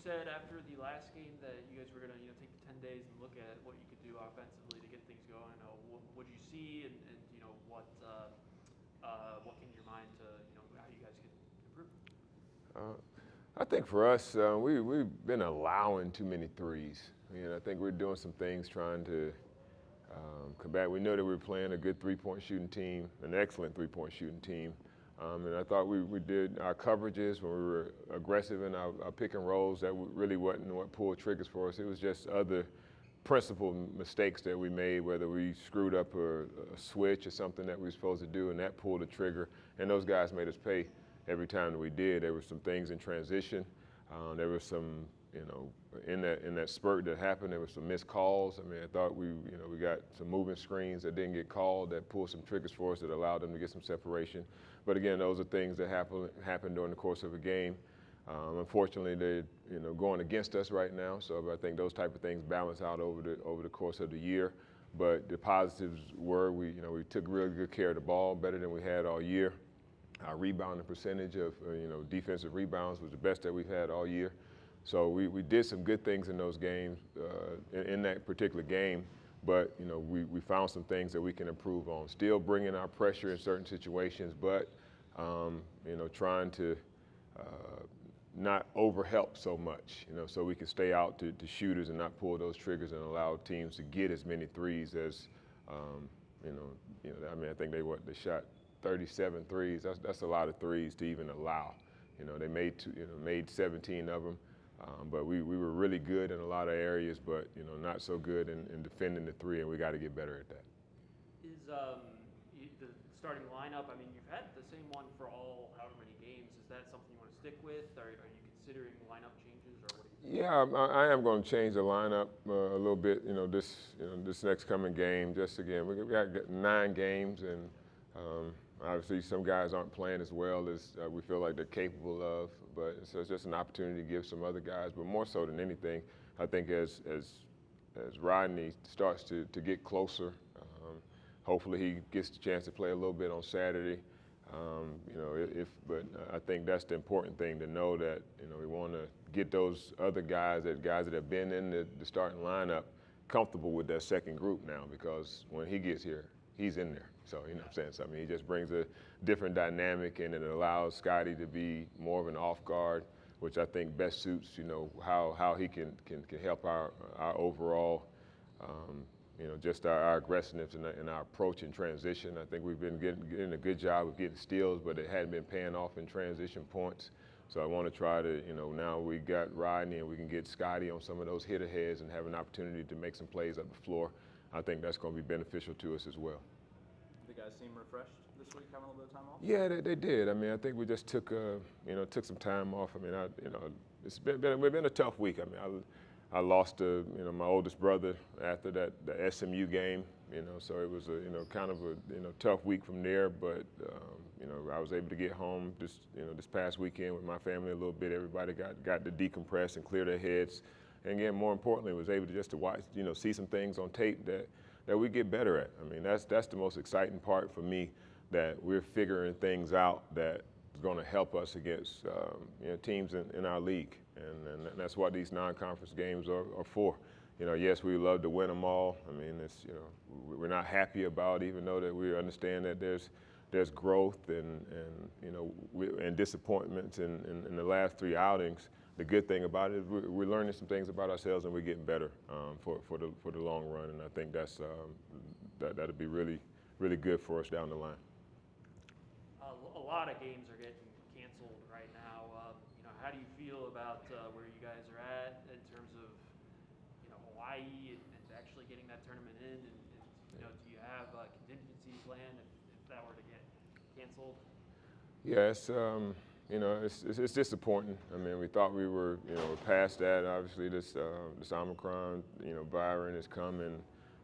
said after the last game that you guys were going to take the 10 days and look at what you could do offensively to get things going. What did you see, and what came to your mind to how you guys could improve? I think for us, we've been allowing too many threes. I think we're doing some things trying to combat. We know that we're playing a good three-point shooting team, an excellent three-point shooting team. And I thought we did our coverages when we were aggressive in our pick and rolls. That really wasn't what pulled triggers for us. It was just other principal mistakes that we made, whether we screwed up a switch or something that we were supposed to do, and that pulled the trigger. And those guys made us pay every time that we did. There were some things in transition. There was some, in that spurt that happened, there were some missed calls. I mean, I thought we got some moving screens that didn't get called that pulled some triggers for us that allowed them to get some separation. But again, those are things that happen during the course of a game. Unfortunately, they're going against us right now. So I think those type of things balance out over the course of the year. But the positives were we took really good care of the ball, better than we had all year. Our rebounding percentage of defensive rebounds was the best that we've had all year. So we did some good things in those games, in that particular game. But we found some things that we can improve on. Still bringing our pressure in certain situations, but trying to not overhelp so much. So we can stay out to shooters and not pull those triggers and allow teams to get as many threes as I think they shot 37 threes. That's a lot of threes to even allow. They made 17 of them. But we were really good in a lot of areas, but not so good in defending the three, and we got to get better at that. Is the starting lineup? I mean, you've had the same one for however many games. Is that something you want to stick with? Are you considering lineup changes, or what do you think? Yeah, I am going to change the lineup a little bit. This next coming game. Just again, we got 9 games, and obviously some guys aren't playing as well as we feel like they're capable of. But so it's just an opportunity to give some other guys. But more so than anything, I think as Rodney starts to get closer, hopefully he gets the chance to play a little bit on Saturday. But I think that's the important thing to know, that we want to get those other guys that have been in the starting lineup comfortable with that second group now, because when he gets here, he's in there. So, what I'm saying? So, I mean, he just brings a different dynamic, and it allows Scotty to be more of an off guard, which I think best suits, how he can help our overall, just our aggressiveness and our approach in transition. I think we've been getting a good job of getting steals, but it hadn't been paying off in transition points. So I want to try to, now we got Rodney and we can get Scotty on some of those hitter heads and have an opportunity to make some plays up the floor. I think that's going to be beneficial to us as well. The guys seem refreshed this week, having a little bit of time off? Yeah, they did. I mean, I think we just took some time off. I mean, it's been a tough week. I mean, I lost my oldest brother after the SMU game. So it was kind of a tough week from there. But I was able to get home this past weekend with my family a little bit. Everybody got to decompress and clear their heads. And again, more importantly, was able to watch, see some things on tape that we get better at. I mean, that's the most exciting part for me, that we're figuring things out that is going to help us against teams in our league, and that's what these non-conference games are for. Yes, we love to win them all. I mean, we're not happy about, even though that we understand that there's growth and disappointments in the last 3 outings. The good thing about it is we're learning some things about ourselves, and we're getting better for the long run. And I think that'll be really, really good for us down the line. A lot of games are getting canceled right now. How do you feel about where you guys are at in terms of Hawaii and actually getting that tournament in? And do you have a contingency plan if that were to get canceled? Yes. It's disappointing. I mean, we thought we were, past that. Obviously, this Omicron, virus has come and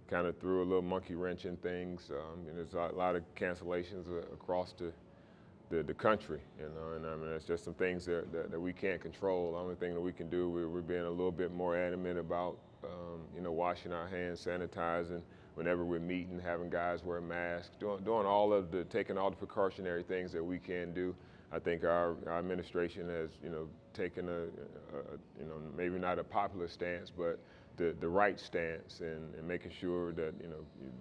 kind of threw a little monkey wrench in things. There's a lot of cancellations across the country, and I mean, it's just some things that we can't control. The only thing that we can do, we're being a little bit more adamant about, washing our hands, sanitizing whenever we're meeting, having guys wear masks, taking all the precautionary things that we can do. I think our administration has, taken a maybe not a popular stance, but the right stance and making sure that,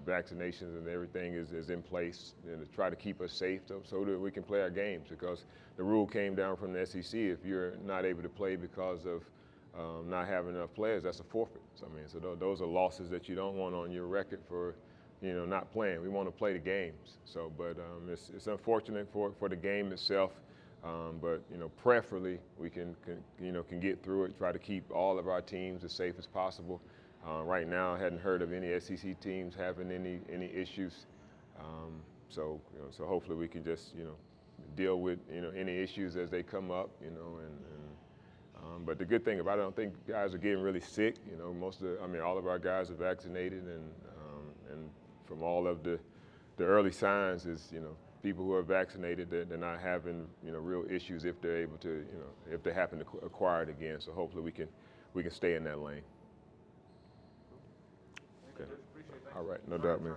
vaccinations and everything is in place and to try to keep us safe so that we can play our games, because the rule came down from the SEC. If you're not able to play because of not having enough players, that's a forfeit. So, those are losses that you don't want on your record for, not playing. We want to play the games. So, but it's unfortunate for the game itself. But preferably we can get through it. Try to keep all of our teams as safe as possible. Right now, I hadn't heard of any SEC teams having any issues. So hopefully we can just deal with any issues as they come up. But the good thing about it, I don't think guys are getting really sick. All of our guys are vaccinated, and from all of the early signs is, people who are vaccinated, they're not having, real issues if they're able to, if they happen to acquire it again. So hopefully we can stay in that lane. Okay. All right, no doubt, man.